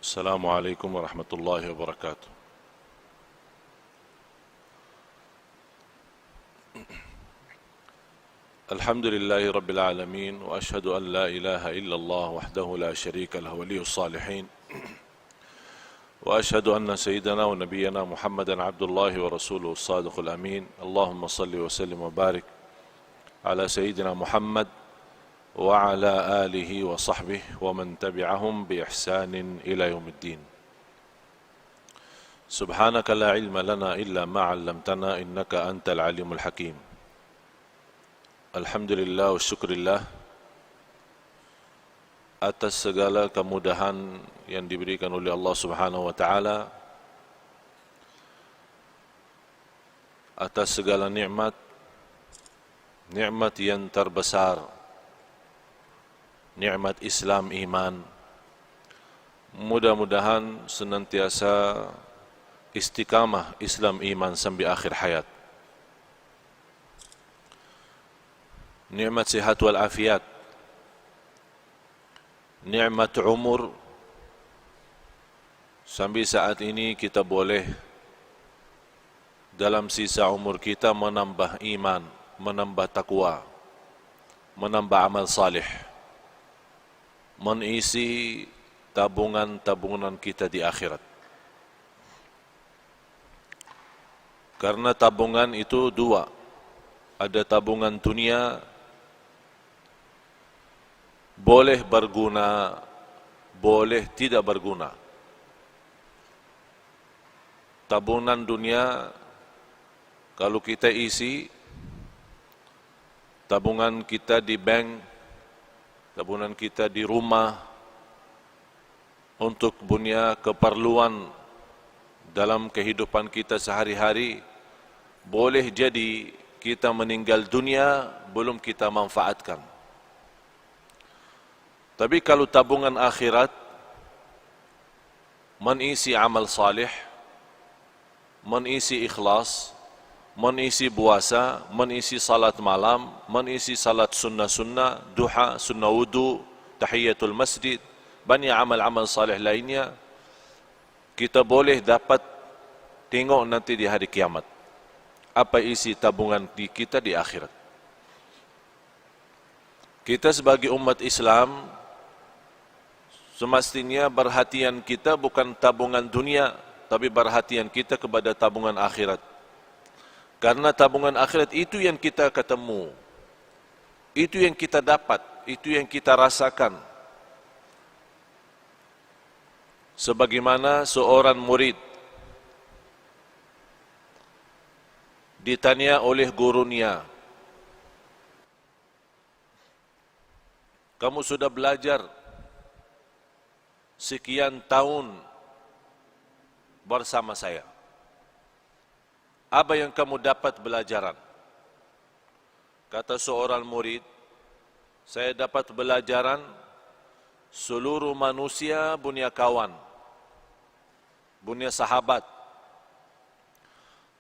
السلام عليكم ورحمة الله وبركاته. الحمد لله رب العالمين، وأشهد أن لا إله إلا الله وحده لا شريك له ولي الصالحين، وأشهد أن سيدنا ونبينا محمدا عبد الله ورسوله الصادق الأمين. اللهم صل وسلم وبارك على سيدنا محمد وعلى آله وصحبه ومن تبعهم بإحسان إلى يوم الدين. سبحانك لا علم لنا إلا ما علمتنا إنك أنت العليم الحكيم. Alhamdulillah wa syukurillah atas segala kemudahan yang diberikan oleh Allah Subhanahu wa taala, atas segala nikmat yang terbesar, nikmat Islam iman. Mudah-mudahan senantiasa istiqamah Islam iman sampai akhir hayat. Nikmat sihat wal afiat, nikmat umur, sampai saat ini kita boleh dalam sisa umur kita menambah iman, menambah takwa, menambah amal salih, mengisi tabungan-tabungan kita di akhirat. Karena tabungan itu dua, ada tabungan dunia, boleh berguna, boleh tidak berguna. Tabungan dunia, kalau kita isi, tabungan kita di bank, tabungan kita di rumah, untuk punya keperluan dalam kehidupan kita sehari-hari, boleh jadi kita meninggal dunia belum kita manfaatkan. Tapi kalau tabungan akhirat, mengisi amal salih, mengisi ikhlas, mengisi puasa, mengisi salat malam, mengisi salat sunnah-sunnah, duha, sunnah wudu, tahiyatul masjid, banyak amal-amal salih lainnya, kita boleh dapat tengok nanti di hari kiamat apa isi tabungan kita di akhirat. Kita sebagai umat Islam, semestinya perhatian kita bukan tabungan dunia, tapi perhatian kita kepada tabungan akhirat. Karena tabungan akhirat itu yang kita ketemu, itu yang kita dapat, itu yang kita rasakan. Sebagaimana seorang murid ditanya oleh gurunya, kamu sudah belajar sekian tahun bersama saya, apa yang kamu dapat belajaran? Kata seorang murid, saya dapat belajaran seluruh manusia punya kawan, punya sahabat.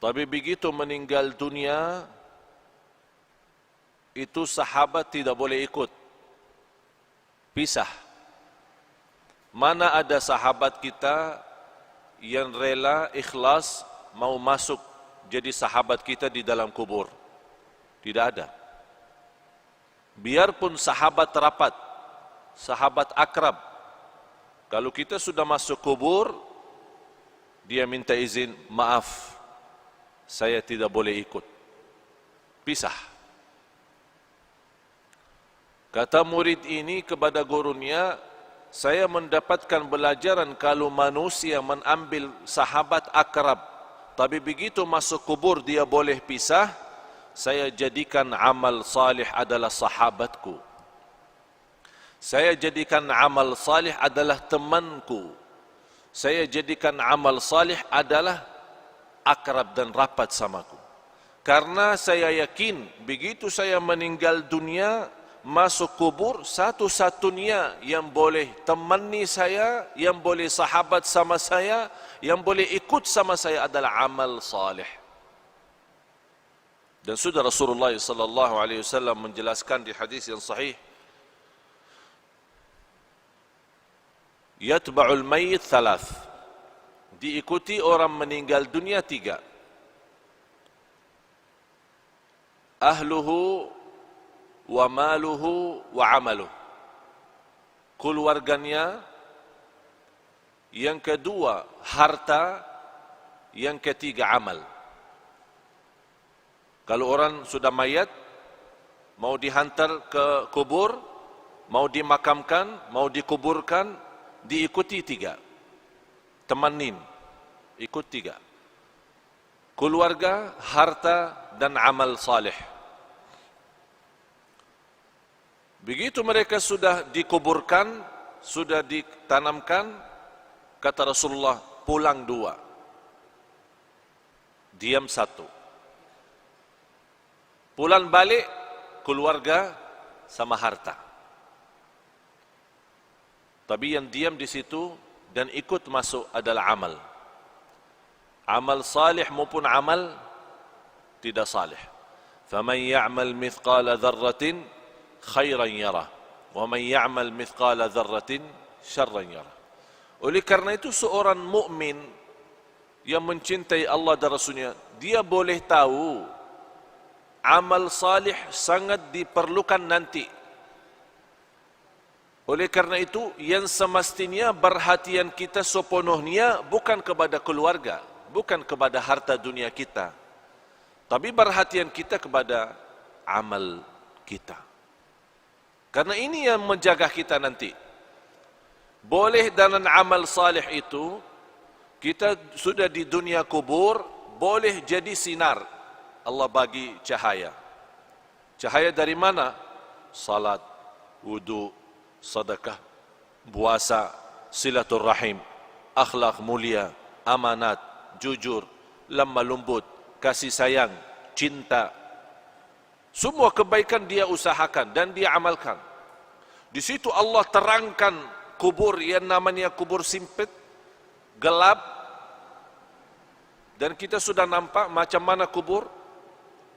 Tapi begitu meninggal dunia, itu sahabat tidak boleh ikut, pisah. Mana ada sahabat kita yang rela, ikhlas, mau masuk jadi sahabat kita di dalam kubur? Tidak ada. Biarpun sahabat rapat, sahabat akrab, kalau kita sudah masuk kubur, dia minta izin, maaf, saya tidak boleh ikut, pisah. Kata murid ini kepada gurunya, saya mendapatkan pelajaran kalau manusia mengambil sahabat akrab, tapi begitu masuk kubur dia boleh pisah, saya jadikan amal salih adalah sahabatku. Saya jadikan amal salih adalah temanku. Saya jadikan amal salih adalah akrab dan rapat samaku. Karena saya yakin begitu saya meninggal dunia, masuk kubur, satu-satunya yang boleh temani saya, yang boleh sahabat sama saya, yang boleh ikut sama saya adalah amal salih. Dan sudah Rasulullah sallallahu alaihi wasallam menjelaskan di hadis yang sahih, Yatba'ul mayyit thalath. Diikuti orang meninggal dunia 3. Ahluhu wa maluhu wa amaluh. Keluarganya, yang kedua harta, yang ketiga amal. Kalau orang sudah mayat, mau dihantar ke kubur, mau dimakamkan, mau dikuburkan, diikuti 3. Temanin, ikut 3. Keluarga, harta, dan amal saleh. Begitu mereka sudah dikuburkan, sudah ditanamkan, kata Rasulullah, pulang 2. Diam 1. Pulang balik, keluarga sama harta. Tapi yang diam di situ dan ikut masuk adalah amal. Amal salih maupun amal tidak salih. فَمَنْ يَعْمَلْ مِثْقَالَ ذَرَّةٍ خَيْرًا يَرَهُ وَمَنْ يَعْمَلْ مِثْقَالَ ذَرَّةٍ شَرًّا يَرَهُ. Oleh karena itu seorang mukmin yang mencintai Allah dan Rasulnya, dia boleh tahu amal salih sangat diperlukan nanti. Oleh karena itu, yang semestinya perhatian kita sepenuhnya bukan kepada keluarga, bukan kepada harta dunia kita, tapi perhatian kita kepada amal kita. Karena ini yang menjaga kita nanti. Boleh dalam amal salih itu, kita sudah di dunia kubur, boleh jadi sinar. Allah bagi cahaya. Cahaya dari mana? Salat, wudu, sedekah, puasa, silaturrahim, akhlak mulia, amanat, jujur, lemah lembut, kasih sayang, cinta. Semua kebaikan dia usahakan dan dia amalkan. Di situ Allah terangkan kubur yang namanya kubur sempit, gelap. Dan kita sudah nampak macam mana kubur.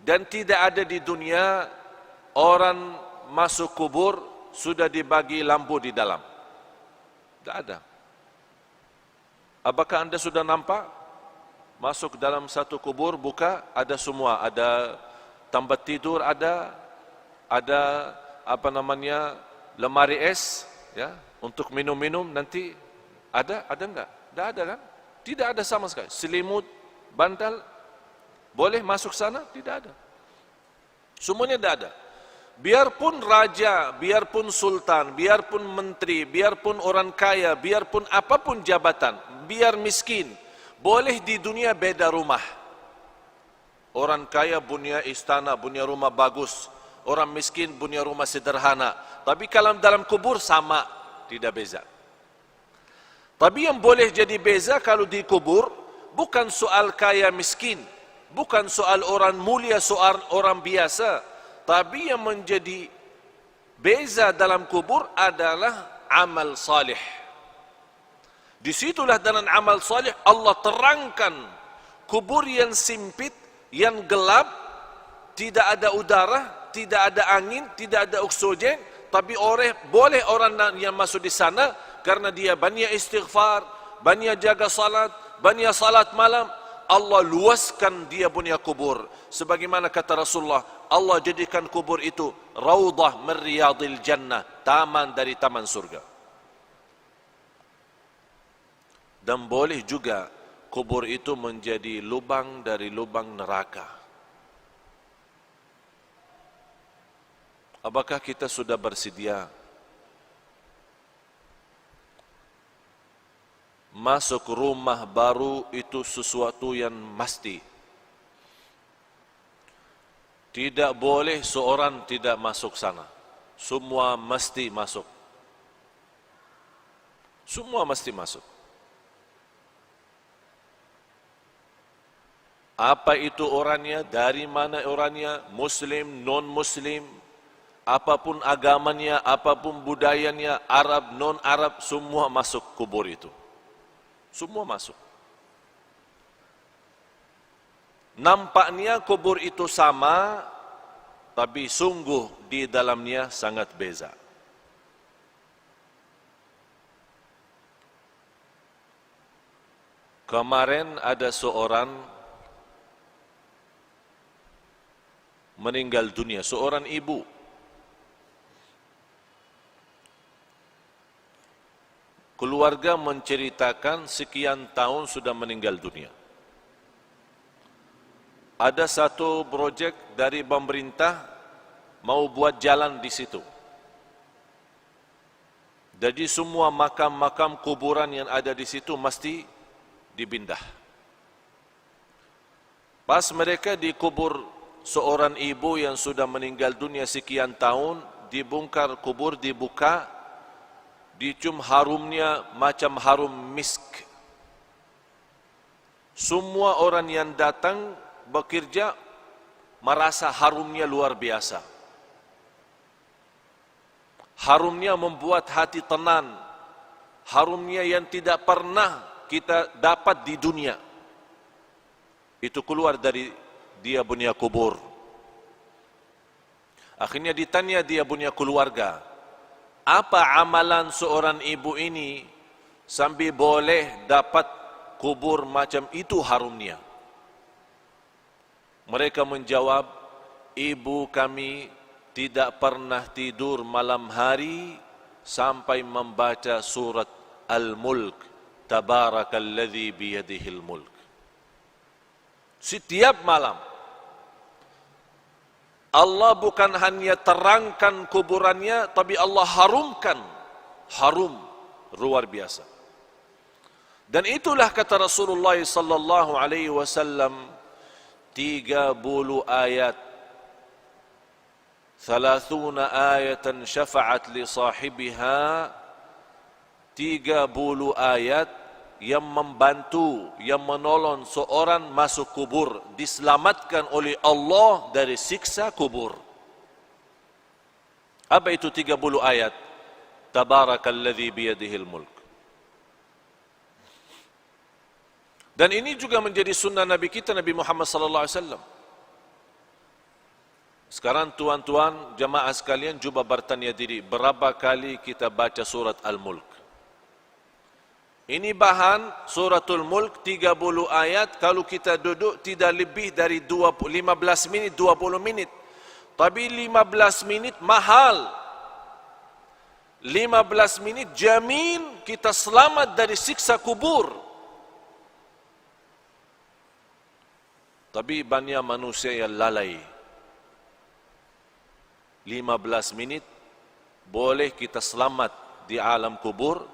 Dan tidak ada di dunia orang masuk kubur sudah dibagi lampu di dalam. Tidak ada. Apakah anda sudah nampak? Masuk dalam satu kubur, buka, ada semua. Ada tempat tidur, ada apa namanya, lemari es, ya, untuk minum-minum nanti. Ada enggak? Tidak ada kan? Tidak ada sama sekali. Selimut, bantal, boleh masuk sana? Tidak ada. Semuanya tidak ada. Biarpun raja, biarpun sultan, biarpun menteri, biarpun orang kaya, biarpun apapun jabatan, biar miskin, boleh di dunia beda rumah. Orang kaya punya istana, punya rumah bagus. Orang miskin punya rumah sederhana. Tapi kalau dalam kubur sama, tidak beza. Tapi yang boleh jadi beza kalau di kubur, bukan soal kaya miskin, bukan soal orang mulia, soal orang biasa. Tapi yang menjadi beza dalam kubur adalah amal salih. Disitulah dalam amal salih Allah terangkan kubur yang sempit, yang gelap, tidak ada udara, tidak ada angin, tidak ada oksigen, tapi boleh orang yang masuk di sana karena dia banyak istighfar, banyak jaga salat, banyak salat malam. Allah luaskan dia punya kubur. Sebagaimana kata Rasulullah, Allah jadikan kubur itu raudah min riyadil jannah, taman dari taman surga. Dan boleh juga kubur itu menjadi lubang dari lubang neraka. Apakah kita sudah bersedia masuk rumah baru itu sesuatu yang mesti? Tidak boleh seorang tidak masuk sana. Semua mesti masuk. Semua mesti masuk. Apa itu orangnya, dari mana orangnya, muslim, non-muslim, apapun agamanya, apapun budayanya, Arab, non-Arab, semua masuk kubur itu. Semua masuk. Nampaknya kubur itu sama, tapi sungguh di dalamnya sangat beza. Kemarin ada seorang meninggal dunia, seorang ibu. Keluarga menceritakan sekian tahun sudah meninggal dunia. Ada satu projek dari pemerintah mau buat jalan di situ. Jadi semua makam-makam kuburan yang ada di situ mesti dipindah. Pas mereka dikubur seorang ibu yang sudah meninggal dunia sekian tahun, dibongkar kubur, dibuka, dicium harumnya macam harum misk. Semua orang yang datang bekerja merasa harumnya luar biasa. Harumnya membuat hati tenang. Harumnya yang tidak pernah kita dapat di dunia. Itu keluar dari dia punya kubur. Akhirnya ditanya dia punya keluarga, apa amalan seorang ibu ini sampai boleh dapat kubur macam itu harumnya? Mereka menjawab, ibu kami tidak pernah tidur malam hari sampai membaca surat Al-Mulk, Tabarakalladzi biyadihil mulk. Setiap malam. Allah bukan hanya terangkan kuburannya, tapi Allah harumkan. Harum, luar biasa. Dan itulah kata Rasulullah sallallahu alaihi wasallam, 30 ayat, 30 ayatan syafa'at li sahibiha, 30 ayat yang membantu, yang menolong seorang masuk kubur, diselamatkan oleh Allah dari siksa kubur. Apa itu 30 ayat? Tabarakalladzi biyadihil mulk. Dan ini juga menjadi sunnah Nabi kita, Nabi Muhammad sallallahu alaihi wasallam. Sekarang tuan-tuan jamaah sekalian cuba bertanya diri, berapa kali kita baca surat Al-Mulk? Ini bahan suratul Mulk 30 ayat, kalau kita duduk tidak lebih dari 15 menit, 20 menit. Tapi 15 menit mahal. 15 menit jamin kita selamat dari siksa kubur. Tapi banyak manusia yang lalai. 15 menit boleh kita selamat di alam kubur,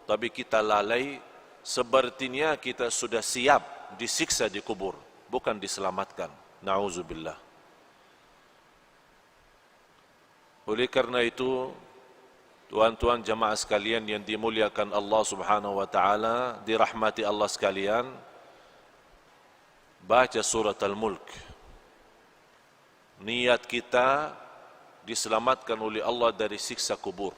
tapi kita lalai, sepertinya kita sudah siap disiksa di kubur, bukan diselamatkan. Na'udzubillah. Oleh karena itu, tuan-tuan jamaah sekalian yang dimuliakan Allah Subhanahu wa taala, dirahmati Allah sekalian, baca surat Al-Mulk. Niat kita diselamatkan oleh Allah dari siksa kubur.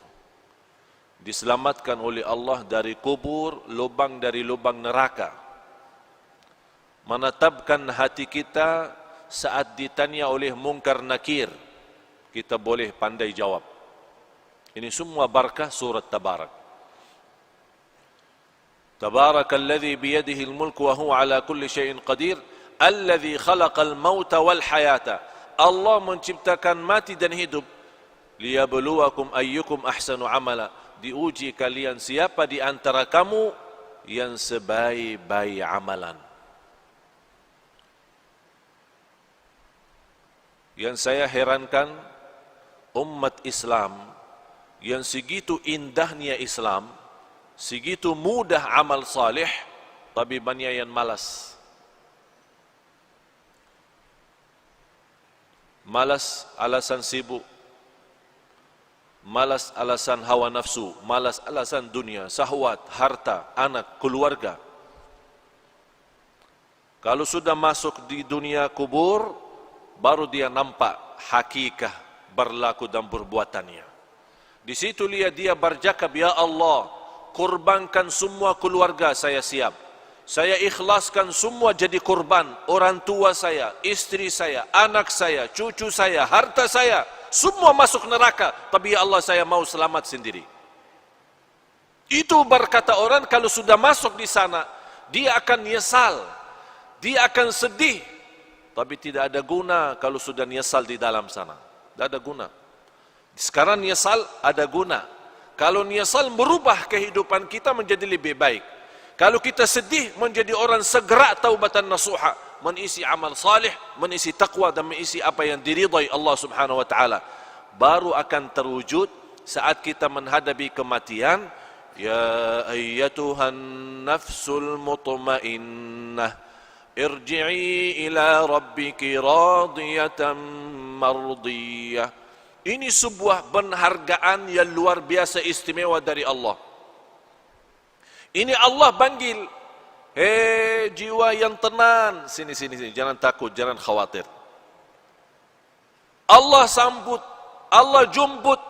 Diselamatkan oleh Allah dari kubur, lubang dari lubang neraka. Menetapkan hati kita saat ditanya oleh mungkar nakir, kita boleh pandai jawab. Ini semua barakah surat Tabarak. Tabarakalladzi biyadihil mulku wa huwa ala kulli syai'in qadir, alladzi khalaqal mauta wal hayata. Allah menciptakan mati dan hidup, liyabluwakum ayyukum ahsanu amala. Diuji kalian siapa di antara kamu yang sebaik-baik amalan. Yang saya herankan, umat Islam yang segitu indahnya Islam, segitu mudah amal saleh, tapi banyak yang malas. Malas alasan sibuk, malas alasan hawa nafsu, malas alasan dunia, syahwat, harta, anak, keluarga. Kalau sudah masuk di dunia kubur, baru dia nampak hakikah berlaku dan perbuatannya. Di situ dia bercakap, ya Allah, kurbankan semua keluarga saya siap. Saya ikhlaskan semua jadi kurban. Orang tua saya, istri saya, anak saya, cucu saya, harta saya, semua masuk neraka. Tapi ya Allah, saya mau selamat sendiri. Itu berkata orang kalau sudah masuk di sana, dia akan nyesal, dia akan sedih. Tapi tidak ada guna kalau sudah nyesal di dalam sana. Tidak ada guna. Sekarang nyesal ada guna. Kalau nyesal merubah kehidupan kita menjadi lebih baik. Kalau kita sedih menjadi orang segera taubatan nasuha, mengisi amal salih, mengisi taqwa dan mengisi apa yang diridai Allah Subhanahu wa taala. Baru akan terwujud saat kita menghadapi kematian. Ya ayyatuhan nafsul mutmainnah, irji'i ila rabbiki radiyatan mardiyah. Ini sebuah penghargaan yang luar biasa istimewa dari Allah. Ini Allah panggil, hei jiwa yang tenang, sini, jangan takut, jangan khawatir. Allah sambut, Allah jemput,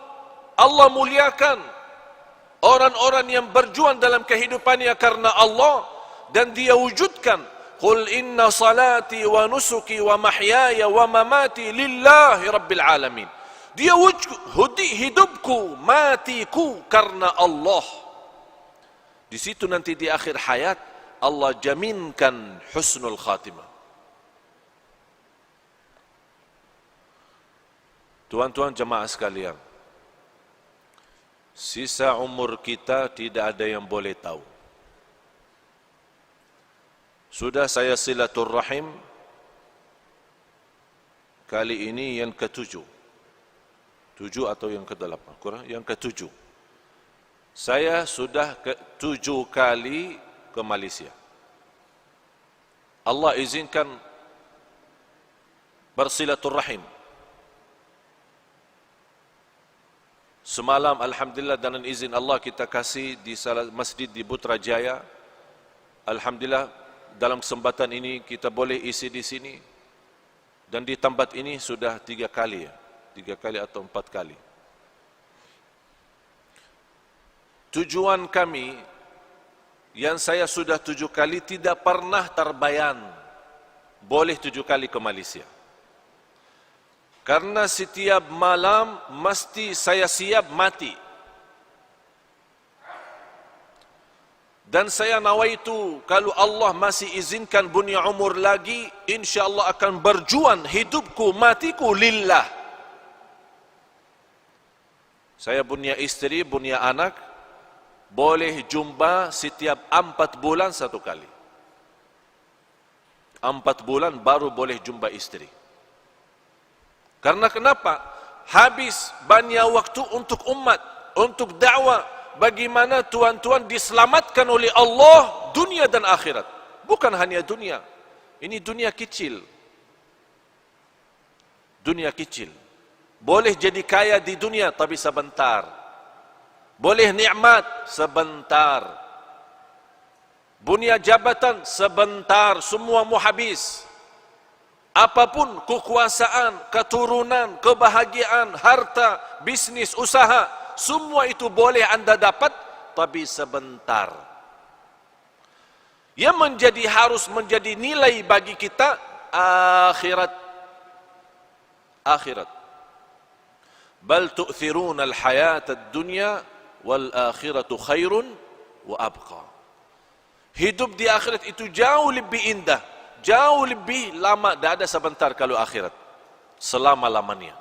Allah muliakan orang-orang yang berjuang dalam kehidupannya karena Allah, dan dia wujudkan, qul inna salati wa nusuki wa mahyaya wa mamati lillahi rabbil alamin. Dia wujud hidupku, matiku karena Allah. Di situ nanti di akhir hayat Allah jaminkan husnul khatimah. Tuan-tuan jemaah sekalian, sisa umur kita tidak ada yang boleh tahu. Sudah saya silaturrahim kali ini yang ke-7. 7 atau yang ke-8? Kurang, yang ke-7. Saya sudah 7 kali ke Malaysia. Allah izinkan bersilaturrahim. Semalam alhamdulillah dengan izin Allah kita kasih di salah masjid di Putrajaya. Alhamdulillah dalam kesempatan ini kita boleh isi di sini. Dan di tempat ini sudah 3 kali ya. 3 kali atau 4 kali. Tujuan kami yang saya sudah 7 kali tidak pernah terbayang boleh 7 kali ke Malaysia. Karena setiap malam mesti saya siap mati. Dan saya nawaitu kalau Allah masih izinkan punya umur lagi, insyaAllah akan berjuang hidupku, matiku lillah. Saya punya istri, punya anak, boleh jumpa setiap 4 bulan 1 kali. 4 bulan baru boleh jumpa istri. Karena kenapa? Habis banyak waktu untuk umat, untuk dakwah. Bagaimana tuan-tuan diselamatkan oleh Allah dunia dan akhirat. Bukan hanya dunia. Ini dunia kecil. Dunia kecil. Boleh jadi kaya di dunia tapi sebentar. Boleh nikmat sebentar. Punya jabatan sebentar, semua mau habis. Apapun kekuasaan, keturunan, kebahagiaan, harta, bisnis, usaha, semua itu boleh anda dapat, tapi sebentar. Yang harus menjadi nilai bagi kita akhirat. Akhirat. Bal tu'thiruna al-hayata ad-dunya wal akhiratu khairun wa abqa. Hidup di akhirat itu jauh lebih indah, jauh lebih lama. Tidak ada sebentar kalau akhirat, selama-lamanya.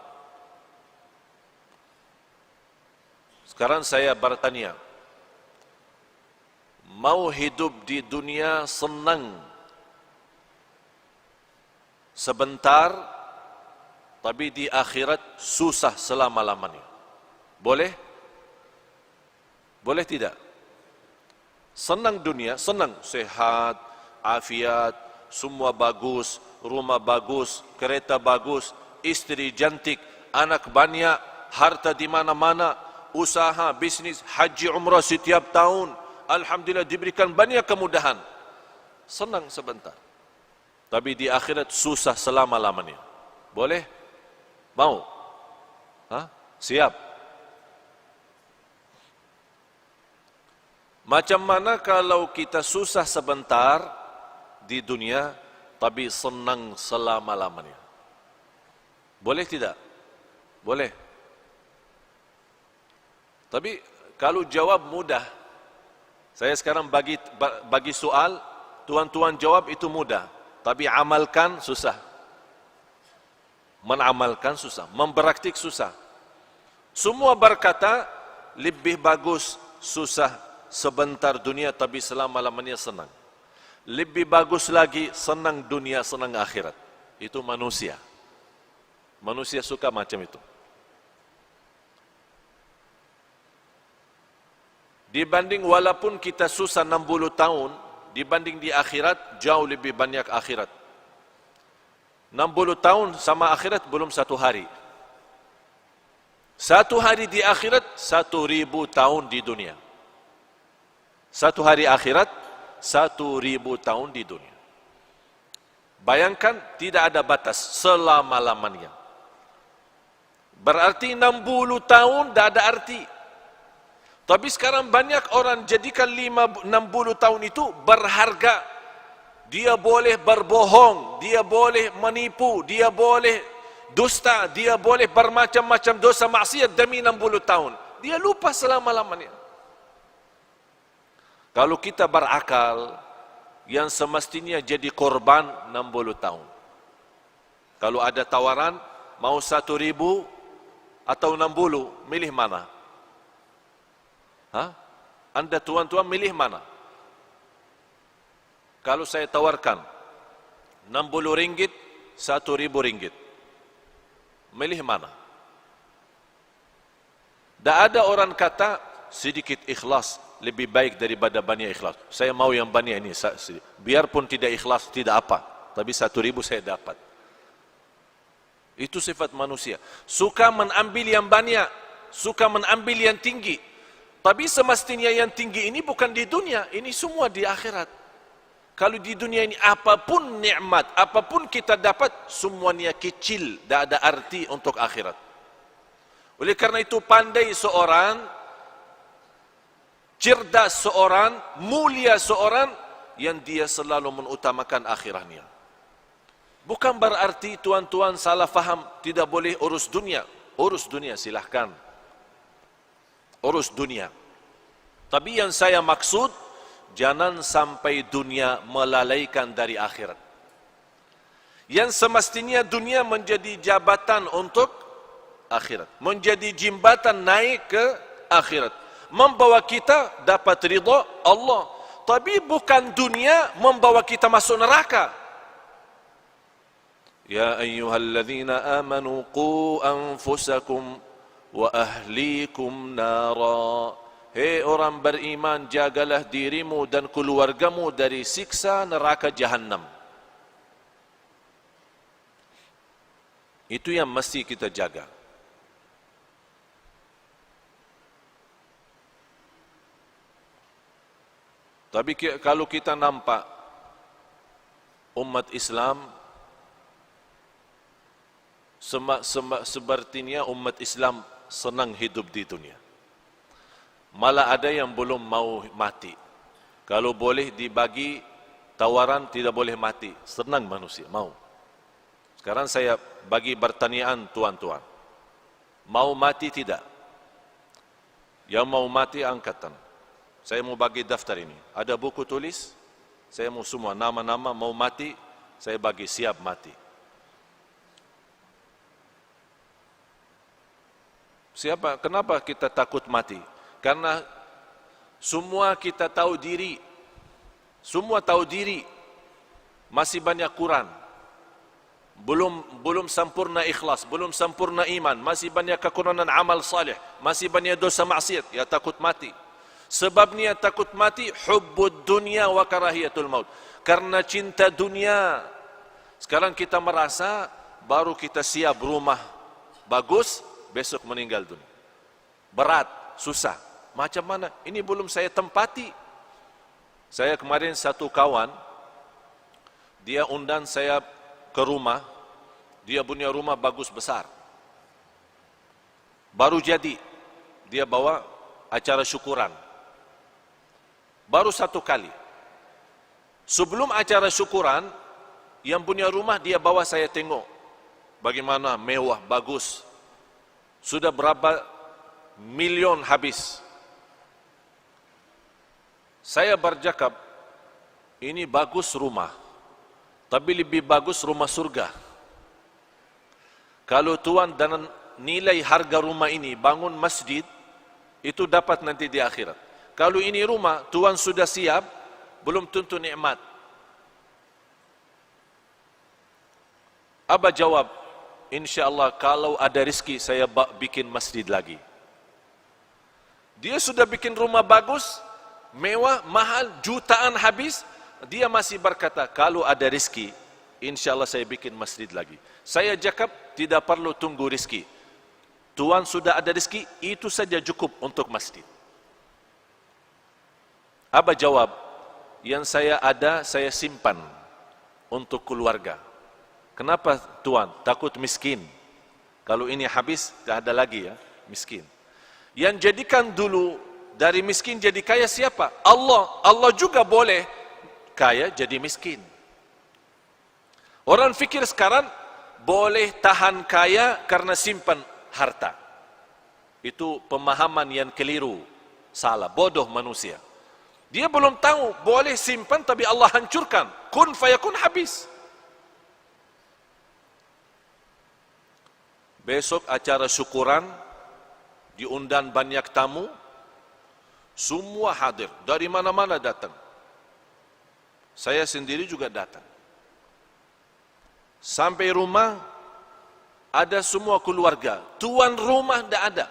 Sekarang saya bertanya, mau hidup di dunia senang sebentar, tapi di akhirat susah selama-lamanya? Boleh? Boleh tidak? Senang dunia, senang, sehat, afiat, semua bagus, rumah bagus, kereta bagus, istri cantik, anak banyak, harta di mana-mana, usaha, bisnis, haji, umrah setiap tahun. Alhamdulillah diberikan banyak kemudahan. Senang sebentar. Tapi di akhirat susah selama-lamanya. Boleh? Mau? Hah? Siap? Macam mana kalau kita susah sebentar di dunia, tapi senang selama-lamanya? Boleh tidak? Boleh. Tapi kalau jawab mudah, saya sekarang bagi soal, tuan-tuan jawab itu mudah, tapi amalkan susah. Menamalkan susah, mempraktik susah. Semua berkata lebih bagus susah sebentar dunia tapi selama-lamanya senang. Lebih bagus lagi senang dunia, senang akhirat. Itu manusia. Manusia suka macam itu. Dibanding walaupun kita susah 60 tahun, dibanding di akhirat jauh lebih banyak akhirat. 60 tahun sama akhirat belum satu hari. Satu hari di akhirat 1000 tahun di dunia. Satu hari akhirat 1000 tahun di dunia. Bayangkan tidak ada batas selama-lamanya. Berarti 60 tahun tidak ada arti. Tapi sekarang banyak orang jadikan 60 tahun itu berharga. Dia boleh berbohong, dia boleh menipu, dia boleh dusta, dia boleh bermacam-macam dosa maksiat demi 60 tahun. Dia lupa selama-lamanya. Kalau kita berakal, yang semestinya jadi korban 60 tahun. Kalau ada tawaran, mau 1000 atau 60, milih mana? Anda tuan-tuan milih mana? Kalau saya tawarkan 60 ringgit, 1000 ringgit, milih mana? Tak ada orang kata sedikit ikhlas lebih baik daripada banyak ikhlas. Saya mau yang banyak ini, biarpun tidak ikhlas tidak apa, tapi 1000 saya dapat. Itu sifat manusia. Suka mengambil yang banyak, suka mengambil yang tinggi. Tapi semestinya yang tinggi ini bukan di dunia, ini semua di akhirat. Kalau di dunia ini apapun nikmat, apapun kita dapat, semuanya kecil, tidak ada arti untuk akhirat. Oleh karena itu pandai seorang, cerdas seorang, mulia seorang, yang dia selalu mengutamakan akhirahnya. Bukan berarti tuan-tuan salah faham, tidak boleh urus dunia. Urus dunia silahkan. Urus dunia. Tapi yang saya maksud, jangan sampai dunia melalaikan dari akhirat. Yang semestinya dunia menjadi jabatan untuk akhirat. Menjadi jembatan naik ke akhirat. Membawa kita dapat ridha Allah. Tapi bukan dunia membawa kita masuk neraka. Ya ayyuhalladzina amanu qu anfusakum wa ahlikum nara. Hei orang beriman, jagalah dirimu dan keluargamu dari siksa neraka Jahannam. Itu yang mesti kita jaga. Tapi kalau kita nampak umat Islam, sepertinya umat Islam senang hidup di dunia. Malah ada yang belum mau mati. Kalau boleh dibagi tawaran tidak boleh mati, senang manusia, mau. Sekarang saya bagi pertanyaan tuan-tuan. Mau mati tidak? Yang mau mati angkatan. Saya mau bagi daftar ini. Ada buku tulis? Saya mau semua nama-nama mau mati, saya bagi siap mati. Siapa? Kenapa kita takut mati? Karena semua kita tahu diri. Semua tahu diri. Masih banyak kurang. Belum sempurna ikhlas, belum sempurna iman, masih banyak kekurangan amal salih, masih banyak dosa maksiat, ya takut mati. Sebabnya takut mati hubbud dunya wa karahiyatul maut. Karena cinta dunia. Sekarang kita merasa baru kita siap rumah bagus, besok meninggal dunia. Berat, susah. Macam mana? Ini belum saya tempati. Saya kemarin satu kawan, dia undang saya ke rumah. Dia punya rumah bagus besar. Baru jadi. Dia bawa acara syukuran. Baru satu kali. Sebelum acara syukuran, yang punya rumah dia bawa saya tengok. Bagaimana mewah, bagus. Sudah berapa milion habis. Saya bercakap, ini bagus rumah, tapi lebih bagus rumah surga. Kalau tuan dan nilai harga rumah ini bangun masjid, itu dapat nanti di akhirat. Kalau ini rumah, tuan sudah siap, belum tentu nikmat. Abah jawab, InsyaAllah kalau ada rezeki saya bikin masjid lagi. Dia sudah bikin rumah bagus, mewah, mahal, jutaan habis. Dia masih berkata, kalau ada rezeki, InsyaAllah saya bikin masjid lagi. Saya cakap, tidak perlu tunggu rezeki. Tuan sudah ada rezeki, itu saja cukup untuk masjid. Abah jawab, yang saya ada, saya simpan untuk keluarga. Kenapa tuan? Takut miskin. Kalau ini habis, tak ada lagi ya, miskin. Yang jadikan dulu dari miskin jadi kaya siapa? Allah. Allah juga boleh kaya jadi miskin. Orang fikir sekarang boleh tahan kaya karena simpan harta. Itu pemahaman yang keliru, salah, bodoh manusia. Dia belum tahu boleh simpan tapi Allah hancurkan. Kun fayakun, habis. Besok acara syukuran, diundang banyak tamu, semua hadir, dari mana-mana datang. Saya sendiri juga datang. Sampai rumah, ada semua keluarga. Tuan rumah tidak ada.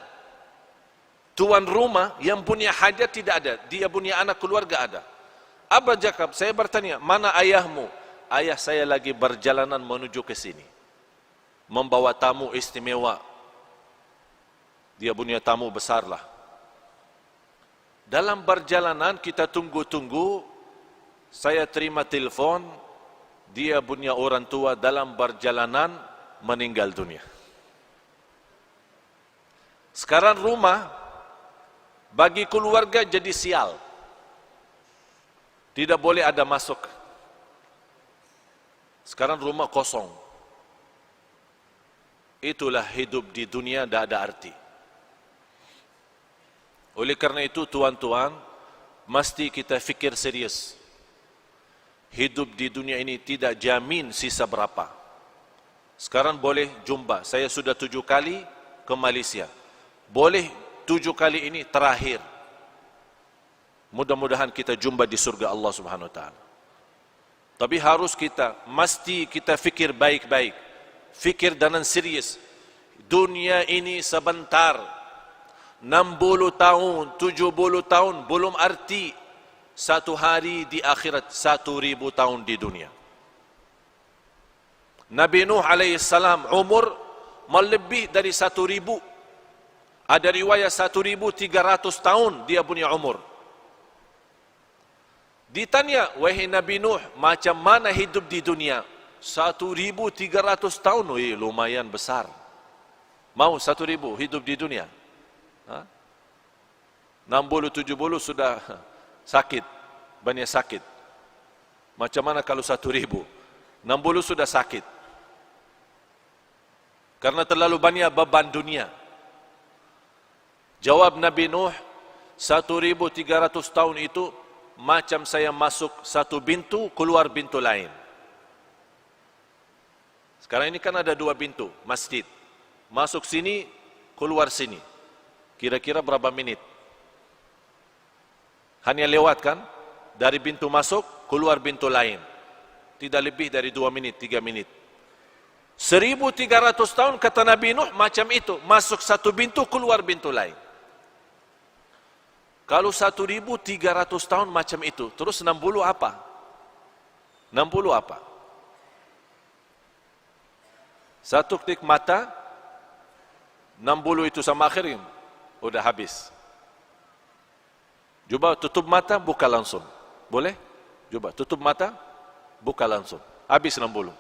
Tuan rumah yang punya hajat tidak ada. Dia punya anak keluarga ada. Abah Jakab, saya bertanya, mana ayahmu? Ayah saya lagi berjalanan menuju ke sini, membawa tamu istimewa. Dia punya tamu besar lah. Dalam perjalanan kita tunggu-tunggu, saya terima telepon, dia punya orang tua dalam perjalanan meninggal dunia. Sekarang rumah bagi keluarga jadi sial. Tidak boleh ada masuk. Sekarang rumah kosong. Itulah hidup di dunia, tidak ada arti. Oleh karena itu tuan-tuan, mesti kita fikir serius. Hidup di dunia ini tidak jamin sisa berapa. Sekarang boleh jumpa, saya sudah 7 kali ke Malaysia. Boleh 7 kali ini terakhir. Mudah-mudahan kita jumpa di surga Allah Subhanahu Wa Taala. Tapi harus mesti kita fikir baik-baik. Fikir dengan serius. Dunia ini sebentar. 60 tahun, 70 tahun belum arti. Satu hari di akhirat 1000 tahun di dunia. Nabi Nuh alaihissalam umur melebih dari 1000. Ada riwayat 1300 tahun dia punya umur. Ditanya, wahai Nabi Nuh, macam mana hidup di dunia? 1300 tahun, lumayan besar. Mau 1000 hidup di dunia? 60-70 sudah sakit, banyak sakit. Macam mana kalau 1000? 60 sudah sakit. Karena terlalu banyak beban dunia. Jawab Nabi Nuh, 1300 tahun itu macam saya masuk satu pintu, keluar pintu lain. Sekarang ini kan ada 2 pintu, masjid. Masuk sini, keluar sini. Kira-kira berapa menit? Hanya lewat kan? Dari pintu masuk, keluar pintu lain. Tidak lebih dari 2 menit, 3 menit. 1300 tahun kata Nabi Nuh macam itu. Masuk satu pintu, keluar pintu lain. Kalau 1300 tahun macam itu, terus 60 apa? 60 apa? Satu ketik mata, 60 itu sama akhirin, udah habis. Coba tutup mata, buka langsung. Boleh? Coba tutup mata, buka langsung. Habis 60.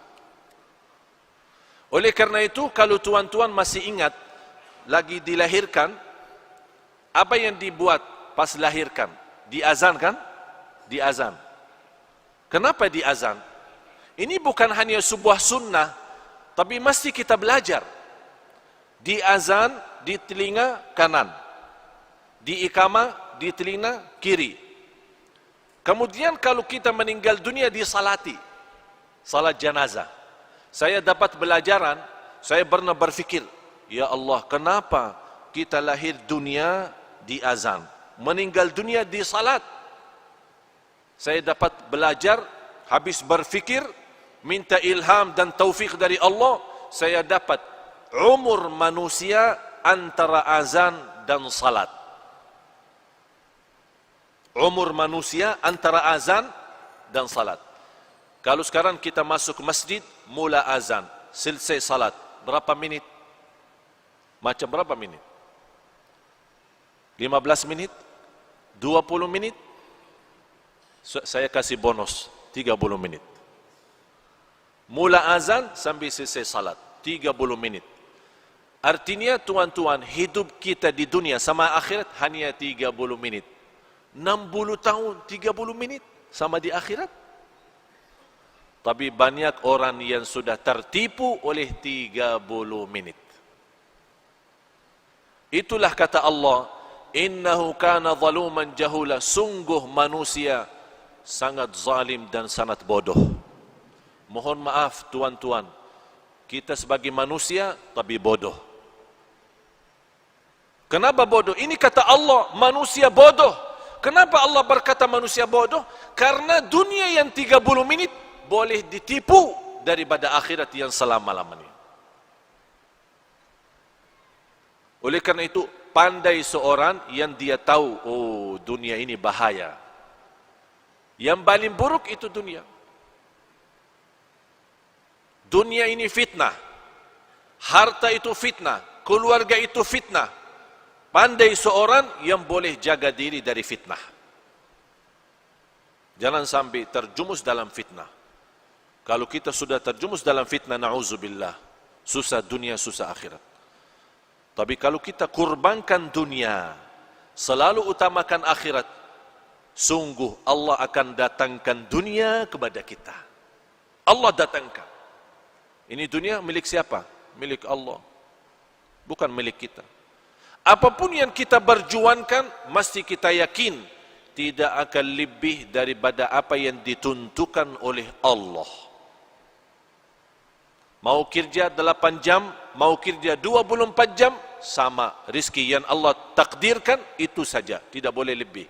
Oleh karena itu, kalau tuan-tuan masih ingat, lagi dilahirkan, apa yang dibuat pas lahirkan? Diazan kan? Diazan. Kenapa diazan? Ini bukan hanya sebuah sunnah, tapi mesti kita belajar. Diazan di telinga kanan, di iqamah di telinga kiri. Kemudian kalau kita meninggal dunia disalati, salat jenazah. Saya dapat belajaran, saya pernah berfikir, ya Allah, kenapa kita lahir dunia di azan, meninggal dunia di salat? Saya dapat belajar, habis berfikir, minta ilham dan taufik dari Allah, saya dapat umur manusia antara azan dan salat. Umur manusia antara azan dan salat. Kalau sekarang kita masuk masjid, mula azan, selesai salat, berapa minit? Macam berapa minit? 15 menit? 20 menit? Saya kasih bonus, 30 menit. Mula azan sampai selesai salat, 30 menit. Artinya tuan-tuan, hidup kita di dunia sama akhirat hanya 30 menit. 60 tahun, 30 menit sama di akhirat. Tapi banyak orang yang sudah tertipu oleh 30 menit. Itulah kata Allah, innahu kana zaluman jahula, sungguh manusia sangat zalim dan sangat bodoh. Mohon maaf tuan-tuan, kita sebagai manusia tapi bodoh. Kenapa bodoh? Ini kata Allah, manusia bodoh. Kenapa Allah berkata manusia bodoh? Karena dunia yang 30 menit boleh ditipu daripada akhirat yang selama-lamanya. Oleh karena itu, pandai seorang yang dia tahu, oh dunia ini bahaya. Yang paling buruk itu dunia. Dunia ini fitnah. Harta itu fitnah. Keluarga itu fitnah. Pandai seorang yang boleh jaga diri dari fitnah. Jangan sampai terjumus dalam fitnah. Kalau kita sudah terjumus dalam fitnah, na'udzubillah, susah dunia, susah akhirat. Tapi kalau kita kurbankan dunia, selalu utamakan akhirat, sungguh Allah akan datangkan dunia kepada kita. Allah datangkan. Ini dunia milik siapa? Milik Allah. Bukan milik kita. Apapun yang kita berjuangkan, mesti kita yakin tidak akan lebih daripada apa yang ditentukan oleh Allah. Mau kerja 8 jam, mau kerja 24 jam, sama rizki yang Allah takdirkan, itu saja, tidak boleh lebih.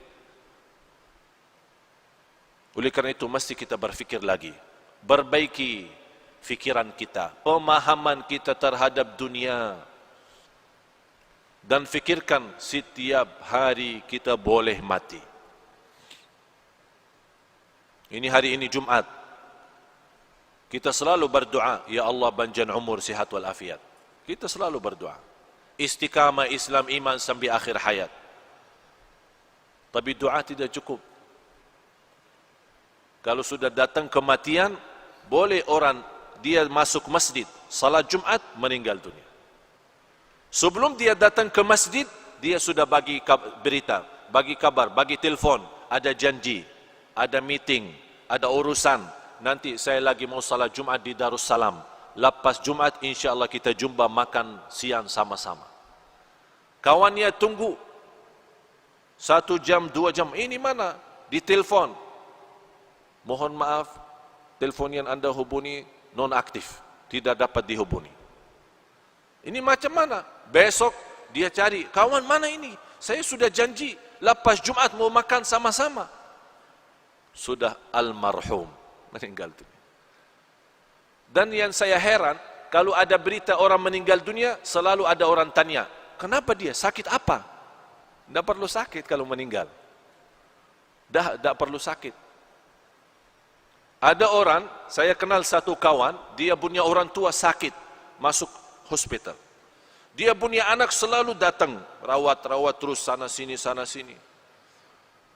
Oleh karena itu, mesti kita berfikir lagi, perbaiki fikiran kita, pemahaman kita terhadap dunia. Dan fikirkan setiap hari kita boleh mati. Ini hari ini Jumat. Kita selalu berdoa, ya Allah panjang umur, sihat wal afiat. Kita selalu berdoa. Istiqamah Islam iman sampai akhir hayat. Tapi doa tidak cukup. Kalau sudah datang kematian, boleh orang dia masuk masjid, salat Jumat, meninggal dunia. Sebelum dia datang ke masjid, dia sudah bagi berita, bagi kabar, bagi telefon, ada janji, ada meeting, ada urusan. Nanti saya lagi mau salat Jumat di Darussalam. Lepas Jumat, insyaAllah kita jumpa makan siang sama-sama. Kawannya tunggu 1 jam, 2 jam. Ini mana? Di telefon. Mohon maaf, telefon yang anda hubungi non-aktif, tidak dapat dihubungi. Ini macam mana? Besok dia cari, kawan mana ini? Saya sudah janji, lepas Jumat mau makan sama-sama. Sudah almarhum, meninggal dunia. Dan yang saya heran, kalau ada berita orang meninggal dunia, selalu ada orang tanya, kenapa dia? Sakit apa? Tidak perlu sakit kalau meninggal. Tidak perlu sakit. Ada orang, saya kenal satu kawan, dia punya orang tua sakit, masuk hospital. Dia punya anak selalu datang, rawat terus sana sini.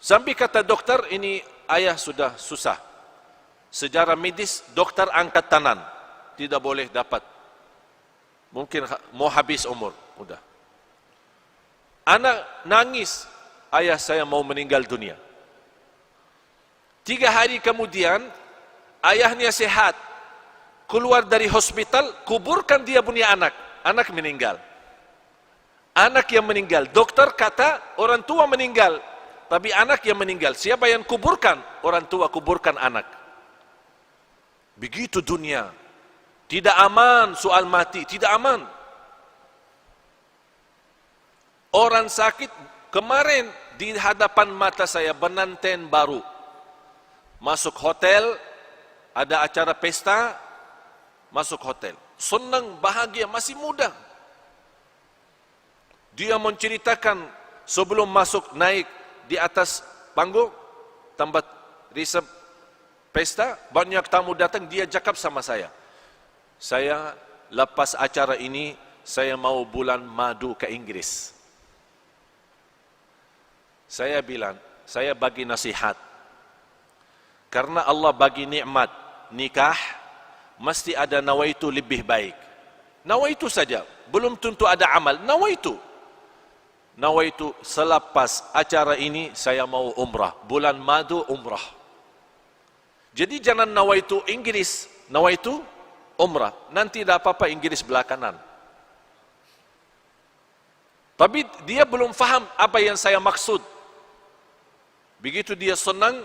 Sampai kata dokter, ini ayah sudah susah. Secara medis, dokter angkat tangan, tidak boleh dapat. Mungkin mau habis umur, udah. Anak nangis, ayah saya mau meninggal dunia. 3 hari kemudian, ayahnya sehat, keluar dari hospital, kuburkan dia punya anak, anak meninggal. Anak yang meninggal, dokter kata orang tua meninggal, tapi anak yang meninggal. Siapa yang kuburkan? Orang tua kuburkan anak. Begitu dunia. Tidak aman soal mati, tidak aman. Orang sakit, kemarin di hadapan mata saya pengantin baru. Masuk hotel, ada acara pesta, masuk hotel. Senang, bahagia, masih muda. Dia menceritakan sebelum masuk naik di atas panggung, tempat resep pesta, banyak tamu datang, dia cakap sama saya. Saya lepas acara ini, saya mau bulan madu ke Inggris. Saya bilang, saya bagi nasihat. Karena Allah bagi nikmat nikah, mesti ada nawaitu lebih baik. Nawaitu saja, belum tentu ada amal. Nawaitu selepas acara ini saya mau umrah. Bulan madu umrah. Jadi jangan nawaitu Inggris, nawaitu umrah. Nanti tidak apa-apa Inggris belakangan. Tapi dia belum faham apa yang saya maksud. Begitu dia senang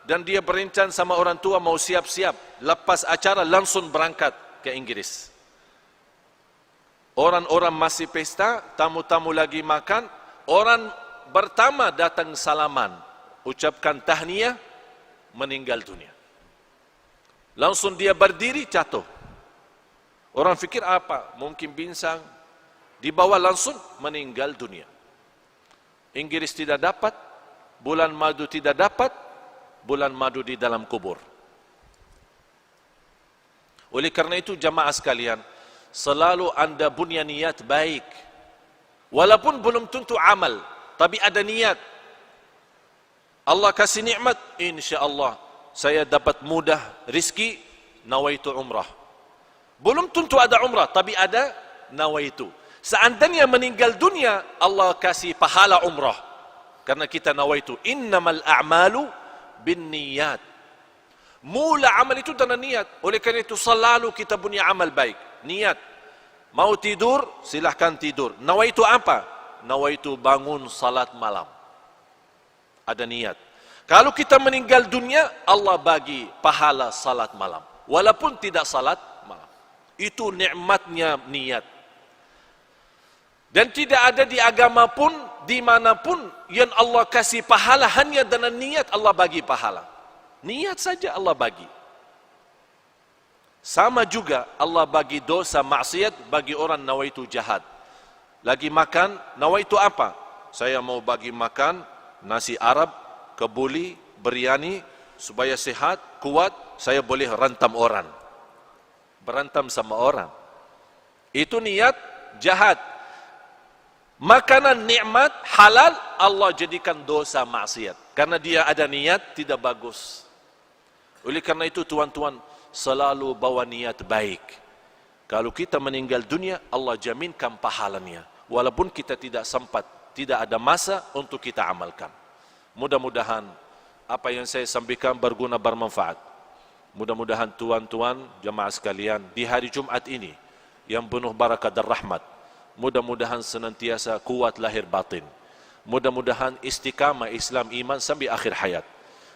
dan dia berencana sama orang tua mau siap-siap. Lepas acara langsung berangkat ke Inggris. Orang-orang masih pesta, tamu-tamu lagi makan. Orang pertama datang salaman, ucapkan tahniah, meninggal dunia. Langsung dia berdiri, jatuh. Orang fikir apa? Mungkin pinsang. Dibawa langsung meninggal dunia. Inggris tidak dapat, bulan madu tidak dapat, bulan madu di dalam kubur. Oleh karena itu jamaah sekalian, selalu anda punya niat baik. Walaupun belum tentu amal, tapi ada niat. Allah kasih nikmat, insya-Allah saya dapat mudah rizki, nawaitu umrah. Belum tentu ada umrah, tapi ada nawaitu. Seandainya meninggal dunia, Allah kasih pahala umrah. Karena kita nawaitu, innamal a'malu binniyat. Mula amal itu dengan niat. Oleh karena itu selalu kita punya amal baik, niat. Mau tidur, silahkan tidur. Nawaitu apa? Nawaitu bangun salat malam. Ada niat. Kalau kita meninggal dunia, Allah bagi pahala salat malam. Walaupun tidak salat malam. Itu nikmatnya niat. Dan tidak ada di agama pun, dimanapun, yang Allah kasih pahala hanya dengan niat Allah bagi pahala. Niat saja Allah bagi. Sama juga Allah bagi dosa maksiat bagi orang nawaitu jahat. Lagi makan, nawaitu apa? Saya mau bagi makan nasi Arab, kebuli, biryani, supaya sehat, kuat, saya boleh rantam orang. Berantam sama orang. Itu niat jahat. Makanan nikmat halal Allah jadikan dosa maksiat. Karena dia ada niat tidak bagus. Oleh karena itu tuan-tuan, selalu bawa niat baik. Kalau kita meninggal dunia, Allah jaminkan pahalanya. Walaupun kita tidak sempat, tidak ada masa untuk kita amalkan. Mudah-mudahan apa yang saya sampaikan berguna, bermanfaat. Mudah-mudahan tuan-tuan, jemaah sekalian, di hari Jumat ini, yang penuh barakah dan rahmat, mudah-mudahan senantiasa kuat lahir batin. Mudah-mudahan istiqamah Islam iman sampai akhir hayat.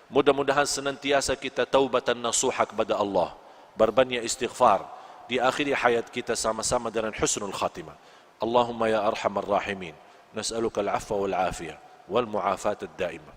Mudah-mudahan senantiasa kita taubatan nasuha kepada Allah, berbanyak istighfar di akhir hayat kita sama-sama dengan husnul khatimah. Allahumma ya arhamar rahimin, nas'aluka al-'afwa wal 'afiyah wal mu'afat ad-daimah.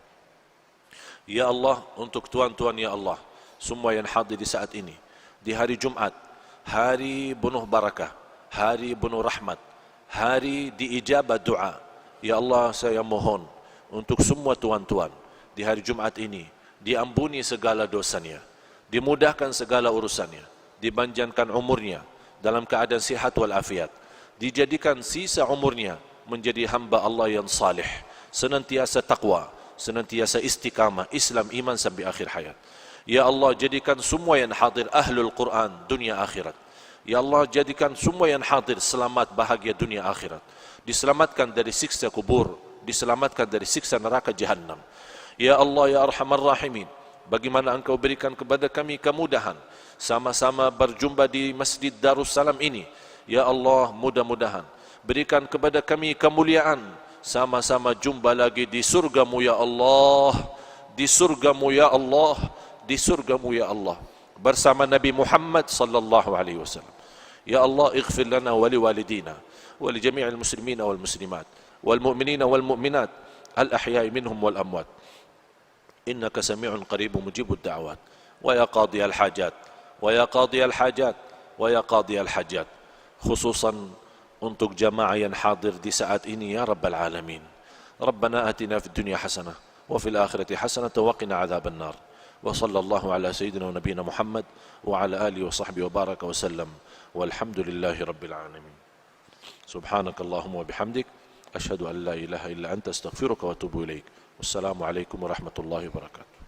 Ya Allah, untuk tuan-tuan ya Allah, semua yang hadir di saat ini, di hari Jumat, hari penuh barakah, hari penuh rahmat, hari diijabah doa. Ya Allah, saya mohon untuk semua tuan-tuan di hari Jumat ini diampuni segala dosanya, dimudahkan segala urusannya, dipanjangkan umurnya dalam keadaan sihat wal afiat, dijadikan sisa umurnya menjadi hamba Allah yang salih, senantiasa taqwa, senantiasa istiqamah Islam iman sampai akhir hayat. Ya Allah, jadikan semua yang hadir ahlul Quran dunia akhirat. Ya Allah, jadikan semua yang hadir selamat bahagia dunia akhirat, diselamatkan dari siksa kubur, diselamatkan dari siksa neraka jahannam. Ya Allah ya Arhamar Rahimin, bagaimana Engkau berikan kepada kami kemudahan sama-sama berjumpa di Masjid Darussalam ini. Ya Allah, mudah-mudahan berikan kepada kami kemuliaan sama-sama jumpa lagi di surgamu ya Allah, di surgamu ya Allah, di surgamu ya Allah, bersama Nabi Muhammad sallallahu alaihi wasallam. Ya Allah, ighfir lana wa liwalidina wa li jami'il muslimina wal muslimat wal mu'minina wal mu'minat al ahya'i minhum wal amwat. Innaka sami'un qaribun mujibud da'wat. Wa ya qadiyal hajat, wa ya qadiyal hajat, wa ya qadiyal hajat. Khususan untuk jamaah yang hadir di saat ini ya Rabbal Alamin. Rabbana atina fid dunya hasanah wa fil akhirati hasanah wa qina adzaban nar. Wa sallallahu ala sayyidina wa nabiyina Muhammad wa ala alihi wa sahbihi wa baraka wa sallam. Walhamdulillahi rabbil alamin. Subhanakallahumma wa bihamdik asyhadu an la ilaha illa anta astaghfiruka wa atubu ilaik. Wassalamu alaikum warahmatullahi wabarakatuh.